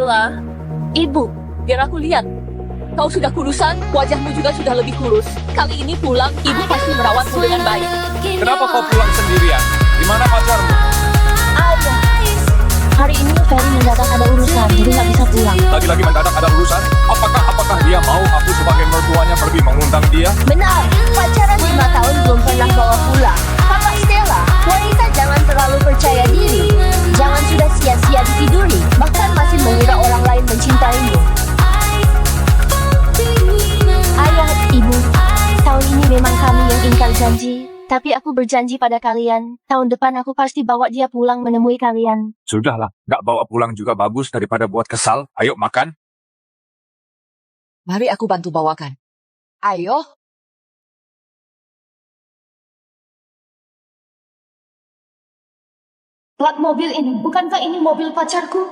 Stella, ibu, biar aku lihat. Kau sudah kurusan, wajahmu juga sudah lebih kurus. Kali ini pulang, ibu pasti merawatmu dengan baik. Kenapa kau pulang sendirian? Di mana pacarmu? Ayah, hari ini Ferry mendadak ada urusan, jadi nggak bisa pulang. Lagi-lagi mendadak ada urusan? Apakah dia mau aku sebagai mertuanya pergi mengundang dia? Benar, pacaran 5 tahun belum pernah bawa pulang. Kakak Stella, wanita jangan terlalu percaya diri. Jangan sudah sia-sia ditiduri, bahkan masih mengira orang lain mencintaimu. Ayah, ibu, tahun ini memang kami yang ingkar janji. Tapi aku berjanji pada kalian, tahun depan aku pasti bawa dia pulang menemui kalian. Sudahlah, nggak bawa pulang juga bagus daripada buat kesal. Ayo makan. Mari aku bantu bawakan. Ayo. Plat mobil ini, bukankah ini mobil pacarku?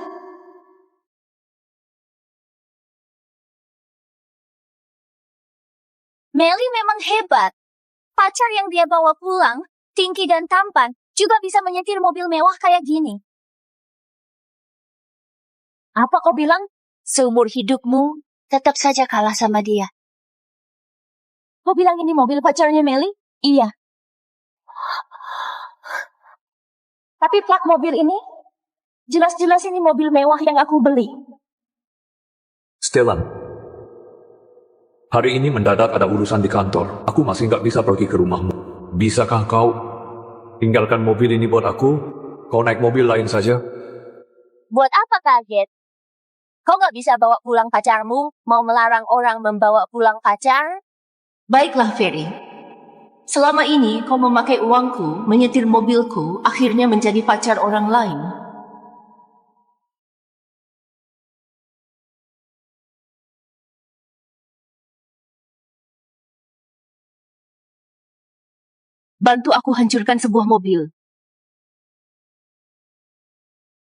Melly memang hebat. Pacar yang dia bawa pulang, tinggi dan tampan, juga bisa menyetir mobil mewah kayak gini. Apa kau bilang? Seumur hidupmu, tetap saja kalah sama dia. Kau bilang ini mobil pacarnya Melly? Iya. Tapi plat mobil ini, jelas-jelas ini mobil mewah yang aku beli. Stella, hari ini mendadak ada urusan di kantor. Aku masih nggak bisa pergi ke rumahmu. Bisakah kau tinggalkan mobil ini buat aku? Kau naik mobil lain saja? Buat apa kaget? Kau nggak bisa bawa pulang pacarmu? Mau melarang orang membawa pulang pacar? Baiklah, Ferry. Selama ini kau memakai uangku, menyetir mobilku, akhirnya menjadi pacar orang lain. Bantu aku hancurkan sebuah mobil.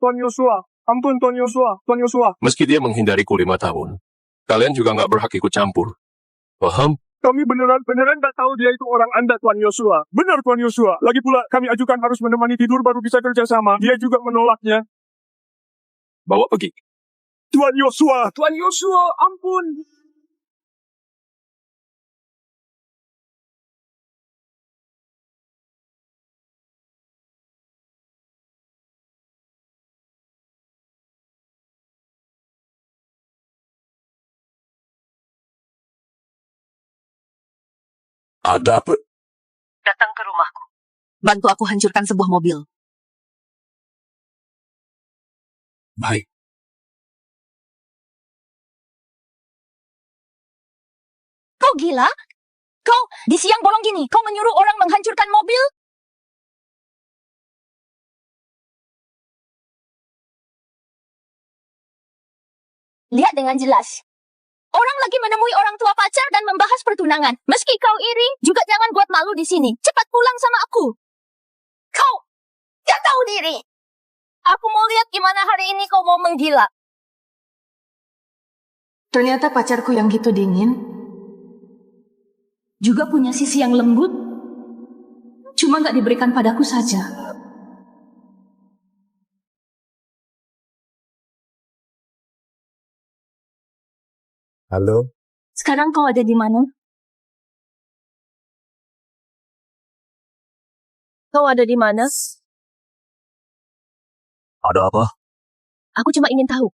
Tuan Yosua, ampun Tuan Yosua, Tuan Yosua. Meski dia menghindariku 5 tahun, kalian juga nggak berhak ikut campur. Paham? Kami beneran nggak tahu dia itu orang Anda, Tuan Yosua. Benar, Tuan Yosua. Lagi pula, kami ajukan harus menemani tidur baru bisa kerjasama. Dia juga menolaknya. Bawa pergi. Tuan Yosua, ampun. Ada apa? Datang ke rumahku. Bantu aku hancurkan sebuah mobil. Baik. Kau gila? Kau di siang bolong gini, kau menyuruh orang menghancurkan mobil? Lihat dengan jelas. Orang lagi menemui orang tua pacar dan membahas pertunangan. Meski kau iri, juga jangan buat malu di sini. Cepat pulang sama aku. Kau gak tahu diri. Aku mau lihat gimana hari ini kau mau menggila. Ternyata pacarku yang gitu dingin juga punya sisi yang lembut, cuma gak diberikan padaku saja. Halo? Sekarang kau ada di mana? Kau ada di mana? Ada apa? Aku cuma ingin tahu.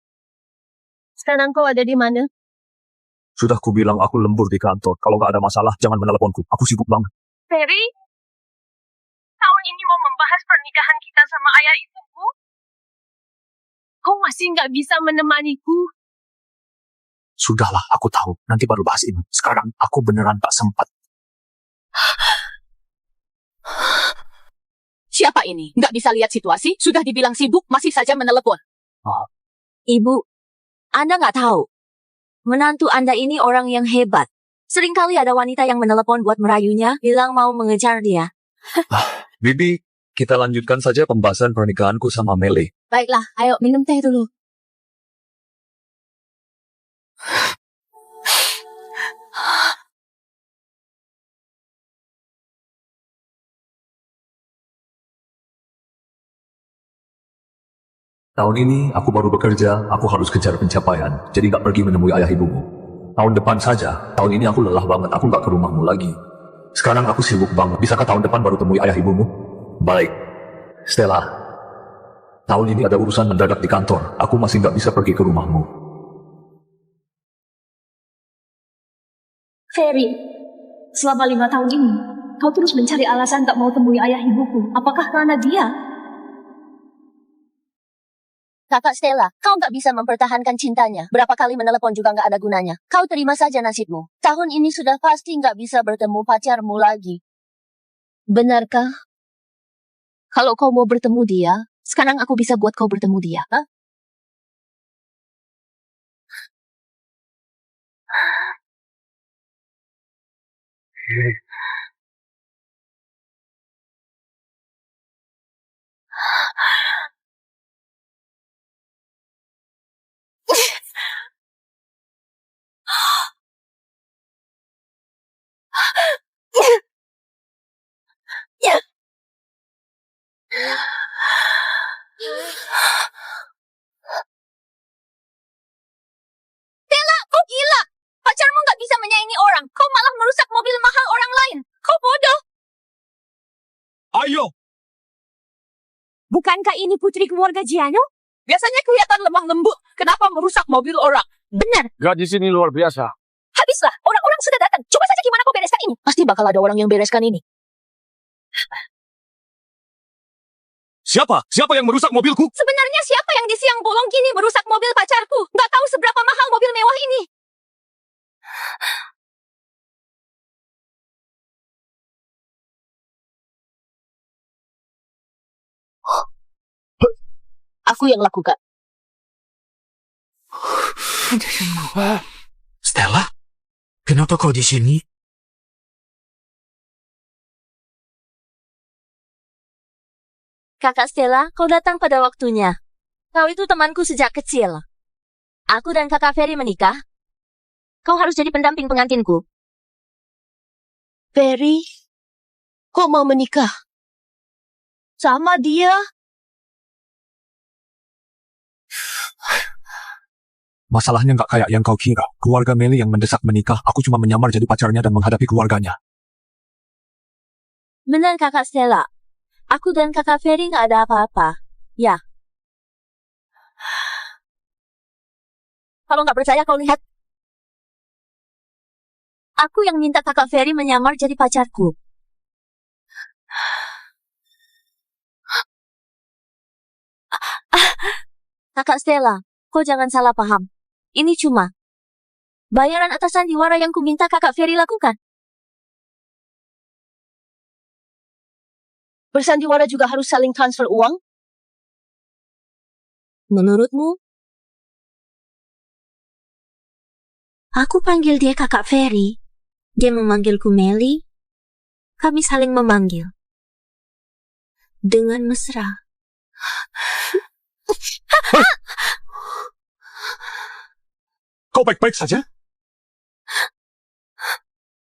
Sekarang kau ada di mana? Sudah kubilang aku lembur di kantor. Kalau nggak ada masalah, jangan meneleponku. Aku sibuk banget. Ferry? Tahun ini mau membahas pernikahan kita sama ayah ibuku? Kau masih nggak bisa menemaniku? Sudahlah, aku tahu. Nanti baru bahas ini. Sekarang aku beneran tak sempat. Siapa ini? Nggak bisa lihat situasi? Sudah dibilang sibuk, masih saja menelepon. Oh. Ibu, Anda nggak tahu. Menantu Anda ini orang yang hebat. Seringkali ada wanita yang menelepon buat merayunya, bilang mau mengejar dia. Bibi, kita lanjutkan saja pembahasan pernikahanku sama Melly. Baiklah, ayo minum teh dulu. Tahun ini aku baru bekerja, aku harus kejar pencapaian, jadi nggak pergi menemui ayah ibumu. Tahun depan saja, tahun ini aku lelah banget, aku nggak ke rumahmu lagi. Sekarang aku sibuk banget, bisakah tahun depan baru temui ayah ibumu? Baik. Stella, tahun ini ada urusan mendadak di kantor, aku masih nggak bisa pergi ke rumahmu. Ferry, selama 5 tahun ini, kau terus mencari alasan tak mau temui ayah ibuku. Apakah karena dia? Kakak Stella, kau nggak bisa mempertahankan cintanya. Berapa kali menelepon juga nggak ada gunanya. Kau terima saja nasibmu. Tahun ini sudah pasti nggak bisa bertemu pacarmu lagi. Benarkah? Kalau kau mau bertemu dia, sekarang aku bisa buat kau bertemu dia. Hah? Stella, kau gila! Pacarmu nggak bisa menyaingi orang. Kau malah merusak mobil mahal orang lain. Kau bodoh. Ayo! Bukankah ini putri keluarga Giano? Biasanya kelihatan lemah lembut. Kenapa merusak mobil orang? Benar. Gaji sini luar biasa. Habislah. Orang-orang sudah datang. Coba saja gimana kau bereskan ini. Pasti bakal ada orang yang bereskan ini. Siapa? Siapa yang merusak mobilku? Sebenarnya siapa yang di siang bolong gini merusak mobil pacarku? Nggak tahu seberapa mahal mobil mewah ini. Aku yang lakukan. Stella, kenapa kau di sini? Kakak Stella, kau datang pada waktunya. Kau itu temanku sejak kecil. Aku dan kakak Ferry menikah. Kau harus jadi pendamping pengantinku. Ferry, kok mau menikah? Sama dia? Masalahnya nggak kayak yang kau kira. Keluarga Meli yang mendesak menikah, aku cuma menyamar jadi pacarnya dan menghadapi keluarganya. Benar kakak Stella. Aku dan kakak Ferry nggak ada apa-apa. Ya. Kalau nggak percaya kau lihat. Aku yang minta kakak Ferry menyamar jadi pacarku. Kakak Stella, kau jangan salah paham. Ini cuma bayaran atas sandiwara yang ku minta kakak Ferry lakukan. Bersandiwara juga harus saling transfer uang? Menurutmu? Aku panggil dia kakak Ferry. Dia memanggilku Meli. Kami saling memanggil. Dengan mesra. Kau baik-baik saja?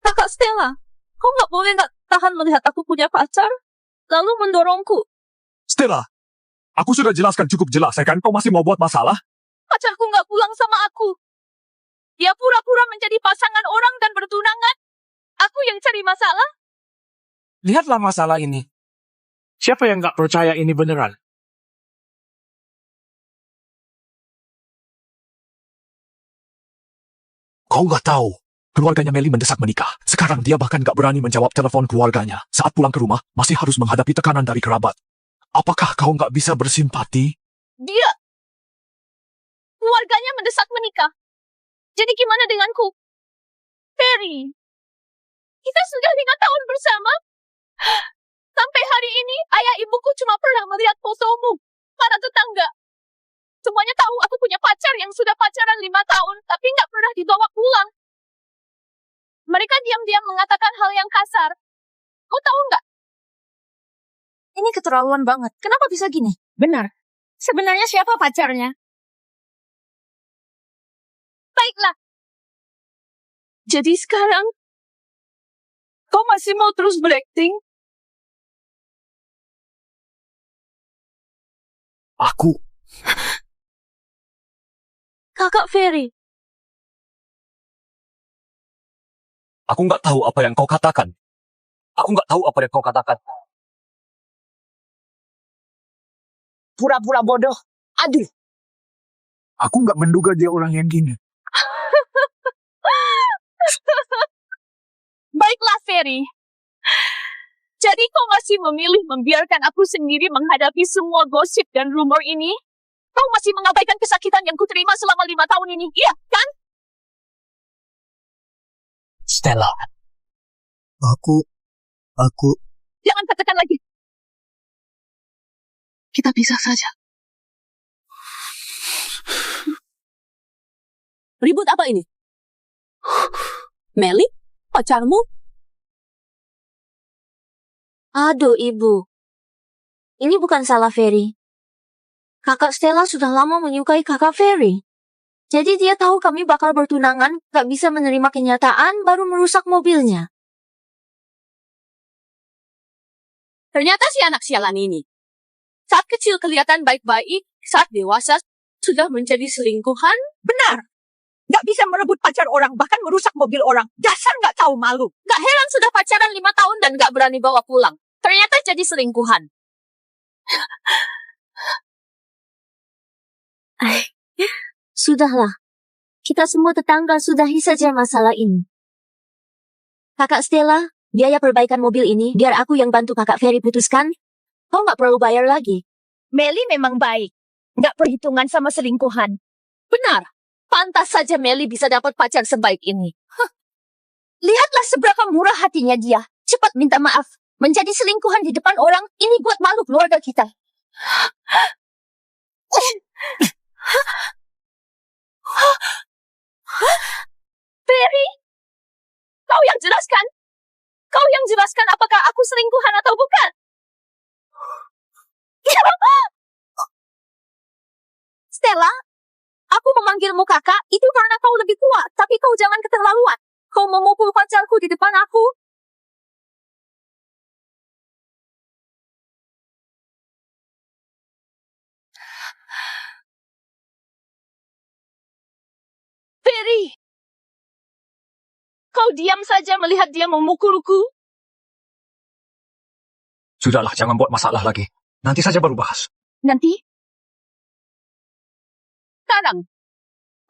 Kakak Stella, kau nggak boleh nggak tahan melihat aku punya pacar, lalu mendorongku. Stella, aku sudah jelaskan cukup jelas, ya kan? Kau masih mau buat masalah? Pacarku nggak pulang sama aku. Dia pura-pura menjadi pasangan orang dan bertunangan. Aku yang cari masalah. Lihatlah masalah ini. Siapa yang nggak percaya ini beneran? Kau nggak tahu. Keluarganya Meli mendesak menikah. Sekarang dia bahkan nggak berani menjawab telepon keluarganya. Saat pulang ke rumah, masih harus menghadapi tekanan dari kerabat. Apakah kau nggak bisa bersimpati? Dia. Keluarganya mendesak menikah. Jadi gimana denganku? Ferry. Kita sudah 5 tahun bersama. Sampai hari ini, ayah ibuku cuma pernah melihat fotomu. Para tetangga. Semuanya tahu aku punya pacar yang sudah pacaran 5 tahun, tapi nggak pernah dibawa pulang. Mereka diam-diam mengatakan hal yang kasar. Kau tahu nggak? Ini keterlaluan banget. Kenapa bisa gini? Benar. Sebenarnya siapa pacarnya? Baiklah. Jadi sekarang, kau masih mau terus berakting? Aku Kakak Ferry. Aku nggak tahu apa yang kau katakan. Aku nggak tahu apa yang kau katakan. Pura-pura bodoh. Aduh. Aku nggak menduga dia orang yang gini. Baiklah, Ferry. Jadi kau masih memilih membiarkan aku sendiri menghadapi semua gosip dan rumor ini? Kau masih mengabaikan kesakitan yang kuterima selama 5 tahun ini, iya kan? Stella. Aku... Jangan katakan lagi. Kita pisah saja. Ribut apa ini? Meli? Pacarmu? Aduh, Ibu. Ini bukan salah Ferry. Kakak Stella sudah lama menyukai kakak Ferry. Jadi dia tahu kami bakal bertunangan, gak bisa menerima kenyataan, baru merusak mobilnya. Ternyata si anak sialan ini. Saat kecil kelihatan baik-baik, saat dewasa sudah menjadi selingkuhan. Benar. Gak bisa merebut pacar orang, bahkan merusak mobil orang. Dasar gak tahu malu. Gak heran sudah pacaran 5 tahun dan gak berani bawa pulang. Ternyata jadi selingkuhan. Sudahlah. Kita semua tetangga sudahi saja masalah ini. Kakak Stella, biaya perbaikan mobil ini biar aku yang bantu kakak Ferry putuskan. Kau gak perlu bayar lagi. Meli memang baik. Gak perhitungan sama selingkuhan. Benar. Pantas saja Meli bisa dapat pacar sebaik ini. Lihatlah seberapa murah hatinya dia. Cepat minta maaf. Menjadi selingkuhan di depan orang, ini buat malu keluarga kita. Ferry, kau yang jelaskan. Kau yang jelaskan apakah aku selingkuhan atau bukan. Stella, aku memanggilmu kakak itu karena kau lebih kuat, tapi kau jangan keterlaluan. Kau memukul pacarku di depan aku. Ferry, kau diam saja melihat dia memukulku. Sudahlah, jangan buat masalah lagi. Nanti saja baru bahas. Nanti? Sekarang,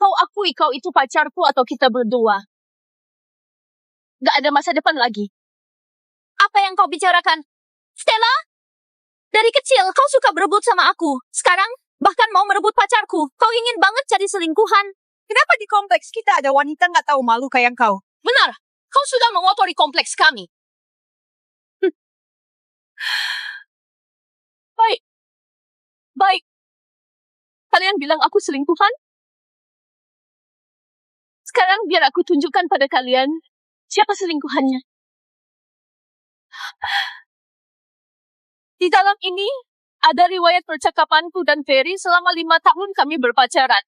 kau akui kau itu pacarku atau kita berdua. Gak ada masa depan lagi. Apa yang kau bicarakan? Stella? Dari kecil kau suka berebut sama aku. Sekarang, bahkan mau merebut pacarku. Kau ingin banget jadi selingkuhan. Kenapa di kompleks kita ada wanita gak tahu malu kayak kau? Benar, kau sudah mengotori kompleks kami. Baik. Kalian bilang aku selingkuhan? Sekarang biar aku tunjukkan pada kalian siapa selingkuhannya. Di dalam ini ada riwayat percakapanku dan Ferry selama 5 tahun kami berpacaran.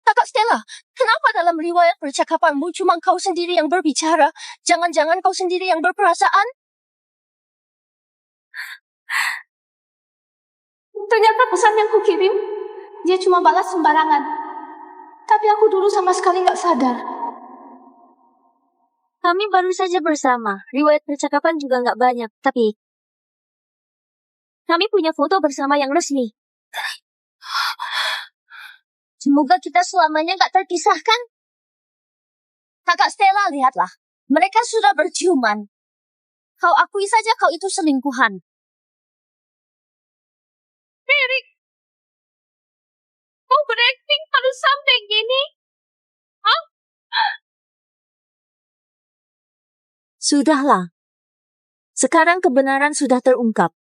Kakak Stella, kenapa dalam riwayat percakapanmu cuma kau sendiri yang berbicara? Jangan-jangan kau sendiri yang berperasaan? Ternyata pesan yang kukirim, dia cuma balas sembarangan. Tapi aku dulu sama sekali nggak sadar. Kami baru saja bersama. Riwayat percakapan juga nggak banyak, tapi kami punya foto bersama yang resmi. Semoga kita selamanya nggak terpisahkan. Kakak Stella, lihatlah. Mereka sudah berciuman. Kau akui saja kau itu selingkuhan. Ferry, kau berakting harus sampai gini? Hah? Sudahlah. Sekarang kebenaran sudah terungkap.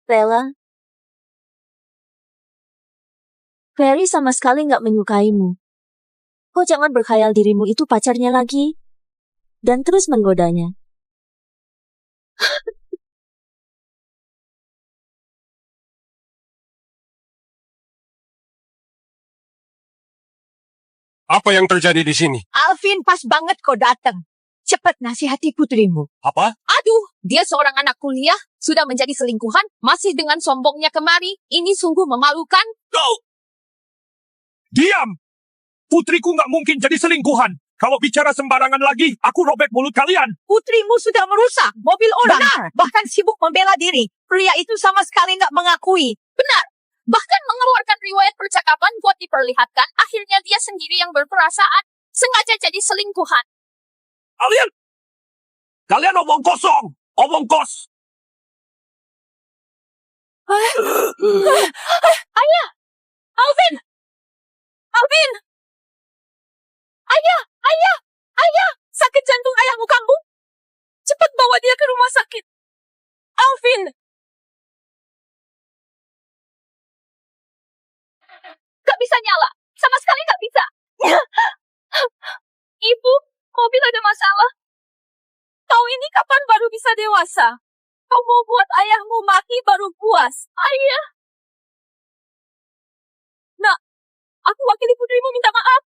Stella, Ferry sama sekali nggak menyukaimu. Kau jangan berkhayal dirimu itu pacarnya lagi. Dan terus menggodanya. Apa yang terjadi di sini? Alvin, pas banget kau datang. cepat nasihati putrimu. Apa? Aduh, dia seorang anak kuliah, sudah menjadi selingkuhan, masih dengan sombongnya kemari. Ini sungguh memalukan. Kau! Diam! Putriku nggak mungkin jadi selingkuhan. Kalau bicara sembarangan lagi, aku robek mulut kalian. Putrimu sudah merusak mobil orang. Bahkan sibuk membela diri. Pria itu sama sekali nggak mengakui. Benar. Bahkan mengeluarkan riwayat percakapan buat diperlihatkan. Akhirnya dia sendiri yang berperasaan. Sengaja jadi selingkuhan. Kalian omong kosong! Omong kos! Ayah! Alvin! Alvin! Ayah! Ayah! Ayah! Sakit jantung ayahmu kambuh. Cepat bawa dia ke rumah sakit. Alvin! Gak bisa nyala. Sama sekali gak bisa. Ibu, mobil ada masalah. Kau ini kapan baru bisa dewasa? Kau mau buat ayahmu mati baru puas. Ayah. Nak, aku wakili putrimu minta maaf.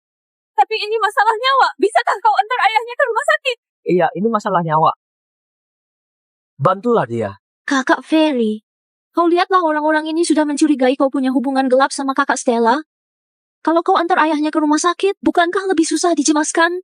Tapi ini masalah nyawa. Bisakah kau antar ayahnya ke rumah sakit? Iya, ini masalah nyawa. Bantulah dia. Kakak Ferry, kau lihatlah orang-orang ini sudah mencurigai kau punya hubungan gelap sama kakak Stella. Kalau kau antar ayahnya ke rumah sakit, bukankah lebih susah dijemaskan?